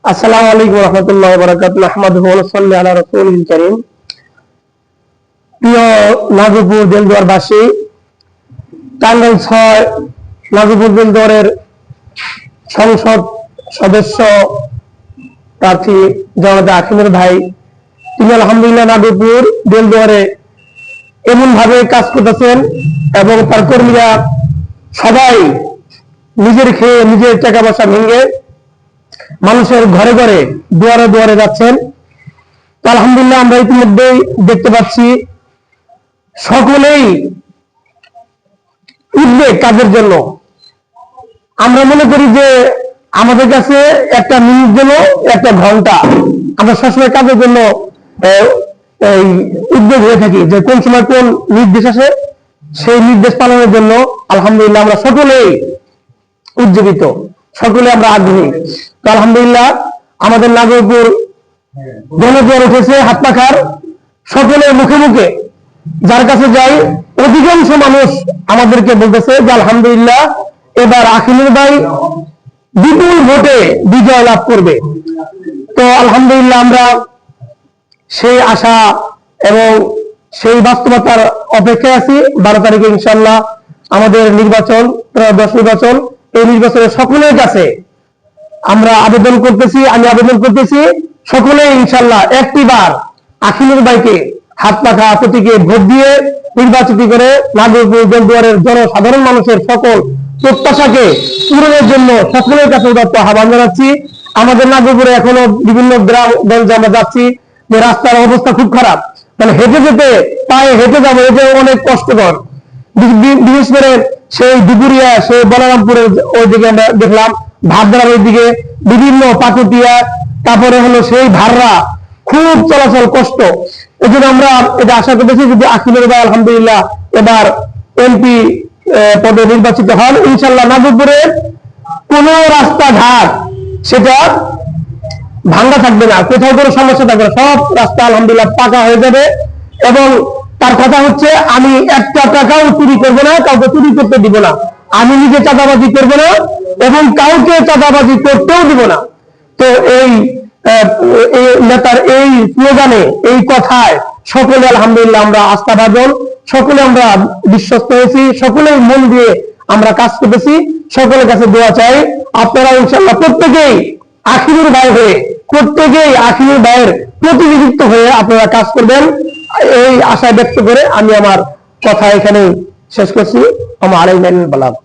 আসসালামু আলাইকুম রহমতুল্লাহ বারাকাতুহু নাহমাদুহু ওয়া নুসাল্লি আলা রাসূলিল কারীম। প্রিয় নাগরপুর দেলদুয়ারবাসী, টাঙ্গাইল ৬ নাগরপুর দেলদুয়ারের সংসদ সদস্য প্রার্থী জনাব আখিমুর ভাই, তিনি আলহামদুলিল্লাহ নাগরপুর দেলদুয়ারে এমন ভাবে কাজ করতেছেন এবং তার কর্মীরা সবাই নিজের খেয়ে নিজের টাকা পয়সা ভেঙে মানুষের ঘরে ঘরে দুয়ারে দুয়ারে যাচ্ছেন। আলহামদুলিল্লাহ আমরা ইতিমধ্যেই দেখতে পাচ্ছি সকলেই উদ্বেগ কাজের জন্য। আমরা মনে করি যে আমাদের কাছে একটা মিনিট যেন একটা ঘন্টা, আমরা সবসময় কাজের জন্য উদ্বেগ হয়ে থাকি যে কোন সময় কোন নির্দেশ আসে, সেই নির্দেশ পালনের জন্য আলহামদুলিল্লাহ আমরা সকলেই উজ্জীবিত, সকলে আমরা আগ্রহী। তো আলহামদুলিল্লাহ আমাদের নাগরপুর জনজোয়ার উঠেছে হাত পাখার, সকলের মুখে মুখে যার কাছে যাই অধিকাংশ মানুষ আমাদেরকে বলতেছে যে আলহামদুলিল্লাহ এবার আখিমুর ভাই বিপুল ভোটে বিজয় লাভ করবে। তো আলহামদুলিল্লাহ আমরা সেই আশা এবং সেই বাস্তবতার অপেক্ষায় আছি। 12 তারিখে ইনশাআল্লাহ আমাদের নির্বাচন, ত্রয়োদশ নির্বাচন। এই নির্বাচনের সকলের কাছে আমরা আবেদন করতেছি, আমি আবেদন করতেছি সকলে ইনশাআল্লাহ একটিবার আখিমুর ভাইকে হাত পাখা প্রতীকে ভোট দিয়ে নির্বাচিত করে নাগরপুর দেলদুয়ারের জনসাধারণ মানুষের সকল প্রত্যাশাকে পূরণের জন্য সকলের কাছে উদাত্ত আহ্বান জানাচ্ছি। আমাদের নাগরপুরে এখনো বিভিন্ন গ্রামগঞ্জে আমরা যাচ্ছি যে রাস্তার অবস্থা খুব খারাপ, মানে হেঁটে যেতে পায়ে হেঁটে যাবো, এটা অনেক কষ্টকর। বিশেষ করে সেই দুপুরিয়া, সেই বলরামপুরের ওই দিকে আমরা দেখলাম, ভাদ্রার ওই দিকে বিভিন্ন পাকুটিয়া, তারপরে হলো সেই ভাররা, খুব চলাচল কষ্ট। এই জন্য আমরা এটা আশা করতেছি যদি আখিমুর ভাই আলহামদুলিল্লাহ এবার এমপি পদে নির্বাচিত হন, ইনশাল্লাহ নাগরপুরের কোন রাস্তাঘাট সেটা ভাঙ্গা থাকবে না, কোথাও কোনো সমস্যা থাকবে না, সব রাস্তা আলহামদুলিল্লাহ পাকা হয়ে যাবে। এবং তার কথা হচ্ছে আমি একটা টাকাও চুরি করবো না, কাউকে চুরি করতে দিব না, আমি নিজে চাঁদাবাজি করবো না এবং কাউকে চাঁদাবাজি করতেও দিব না। তো এই নেতার এই স্লোগানে, এই কথায় সকলে আলহামদুলিল্লাহ আমরা আস্থাভাজন, সকলে আমরা বিশ্বস্ত হয়েছি, সকলেই মন দিয়ে আমরা কাজ করতেছি। সকলের কাছে দোয়া চাই আপনারা ইনশাআল্লাহ প্রত্যেকেই আখিমুর ভাই হয়ে, প্রত্যেকেই আখিমুর ভাইয়ের প্রতিনিধিত্ব হয়ে আপনারা কাজ করবেন, এই আশা ব্যক্ত করে আমি আমার কথা এখানে শেষ করছি। আমার আলাইকুম।